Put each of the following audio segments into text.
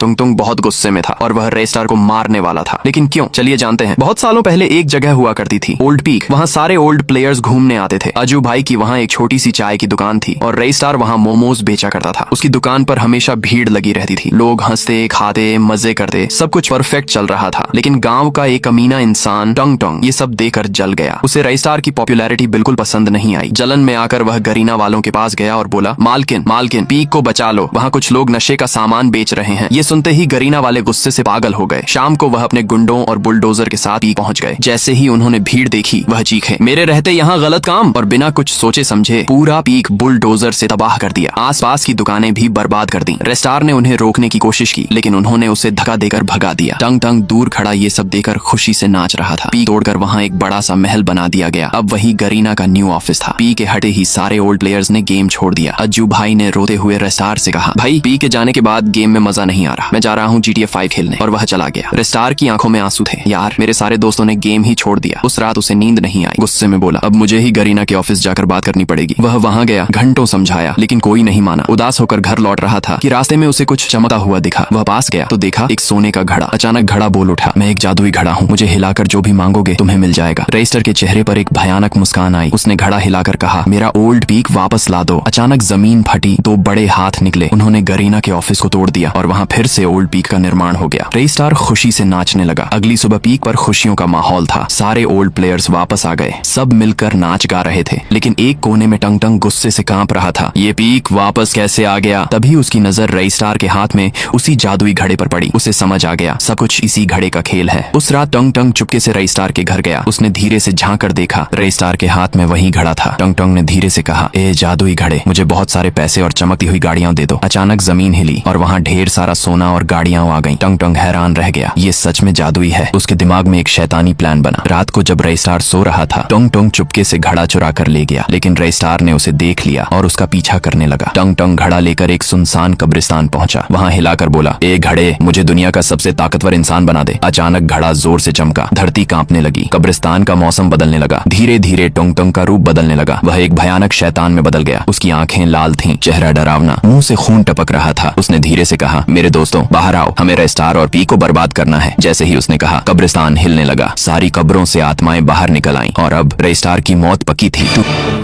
टुंग टुंग बहुत गुस्से में था और वह रेस्टार को मारने वाला था। लेकिन क्यों, चलिए जानते हैं। बहुत सालों पहले एक जगह हुआ करती थी, ओल्ड पीक। वहाँ सारे ओल्ड प्लेयर्स घूमने आते थे। अजू भाई की वहाँ एक छोटी सी चाय की दुकान थी और रेस्टार वहाँ मोमोज बेचा करता था। उसकी दुकान पर हमेशा भीड़ लगी रहती थी। लोग हंसते, खाते, मजे करते, सब कुछ परफेक्ट चल रहा था। लेकिन गाँव का एक कमीना इंसान टंग टंग ये सब देखकर जल गया। उसे रेस्टार की पॉपुलैरिटी बिल्कुल पसंद नहीं आई। जलन में आकर वह गरीना वालों के पास गया और बोला, मालकिन मालकिन पीक को बचा लो, वहाँ कुछ लोग नशे का सामान बेच रहे हैं। ये सुनते ही गरीना वाले गुस्से से पागल हो गए। शाम को वह अपने गुंडों और बुलडोजर के साथ पीक पहुंच गए। जैसे ही उन्होंने भीड़ देखी, वह चीखे, मेरे रहते यहाँ गलत काम, और बिना कुछ सोचे समझे पूरा पीक बुलडोजर से तबाह कर दिया। आसपास की दुकानें भी बर्बाद कर दी। रेस्टार ने उन्हें रोकने की कोशिश की, लेकिन उन्होंने उसे धक्का देकर भगा दिया। टंग टंग दूर खड़ा ये सब देकर खुशी से नाच रहा था। पी तोड़कर वहाँ एक बड़ा सा महल बना दिया गया। अब वही गरीना का न्यू ऑफिस था। पी के हटे ही सारे ओल्ड प्लेयर्स ने गेम छोड़ दिया। अज्जू भाई ने रोते हुए रेस्टार से कहा, भाई पी के जाने के बाद गेम में मजा नहीं आ रहा, मैं जा रहा हूँ GTA 5 खेलने। और वह चला गया। रेस्टार की आंखों में आंसू थे। यार, मेरे सारे दोस्तों ने गेम ही छोड़ दिया। उस रात उसे नींद नहीं आई। गुस्से में बोला, अब मुझे ही गरीना के ऑफिस जाकर बात करनी पड़ेगी। वह वहाँ गया, घंटों समझाया, लेकिन कोई नहीं माना। उदास होकर घर लौट रहा था कि रास्ते में उसे कुछ चमकता हुआ दिखा। वह पास गया तो देखा एक सोने का घड़ा। अचानक घड़ा बोल उठा, मैं एक जादुई घड़ा हूँ, मुझे हिलाकर जो भी मांगोगे तुम्हें मिल जाएगा। रेस्टर के चेहरे पर एक भयानक मुस्कान आई। उसने घड़ा हिलाकर कहा, मेरा ओल्ड पीक वापस ला दो। अचानक जमीन फटी, दो बड़े हाथ निकले, उन्होंने गरीना के ऑफिस को तोड़ दिया और वहाँ फिर से ओल्ड पीक का निर्माण हो गया। रेस्टार खुशी से नाचने लगा। अगली सुबह पीक पर खुशियों का माहौल था। सारे ओल्ड प्लेयर्स वापस आ गए। सब मिलकर नाच गा रहे थे। लेकिन एक कोने में टंग टंग गुस्से से कांप रहा था। ये पीक वापस कैसे आ गया? तभी उसकी नजर रेस्टार के हाथ में उसी जादुई घड़े पर पड़ी। उसे समझ आ गया, सब कुछ इसी घड़े का खेल है। उस रात टंग टंग चुपके से रेस्टार के घर गया। उसने धीरे से झांक कर देखा, रेस्टार के हाथ में वही घड़ा था। टंग टंग ने धीरे से कहा, ए जादुई घड़े, मुझे बहुत सारे पैसे और चमकती हुई गाड़ियां दे दो। अचानक जमीन हिली और वहाँ ढेर सारा सोना और गाड़ियां आ गईं। टंग टंग हैरान रह गया, ये सच में जादुई है। उसके दिमाग में एक शैतानी प्लान बना। रात को जब रेस्टार सो रहा था, टंग टंग चुपके से घड़ा चुरा कर ले गया। लेकिन रेस्टार ने उसे देख लिया और उसका पीछा करने लगा। टंग टंग घड़ा लेकर एक सुनसान कब्रिस्तान पहुंचा। वहाँ हिलाकर बोला, ए घड़े, मुझे दुनिया का सबसे ताकतवर इंसान बना दे। अचानक घड़ा जोर से चमका, धरती कांपने लगी। कब्रिस्तान का मौसम बदलने लगा। धीरे धीरे टंग टंग का रूप बदलने लगा। वह एक भयानक शैतान में बदल गया। उसकी आंखें लाल थीं, चेहरा डरावना, मुंह से खून टपक रहा था। उसने धीरे से कहा, मेरे दोस्तों बाहर आओ, हमें रेस्टार और पी को बर्बाद करना है। जैसे ही उसने कहा, कब्रिस्तान हिलने लगा। सारी कब्रों से आत्माएं बाहर निकल आईं और अब रेस्टार की मौत पक्की थी।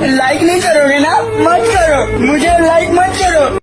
लाइक नहीं करोगे ना? मत करो, मुझे लाइक मत करो।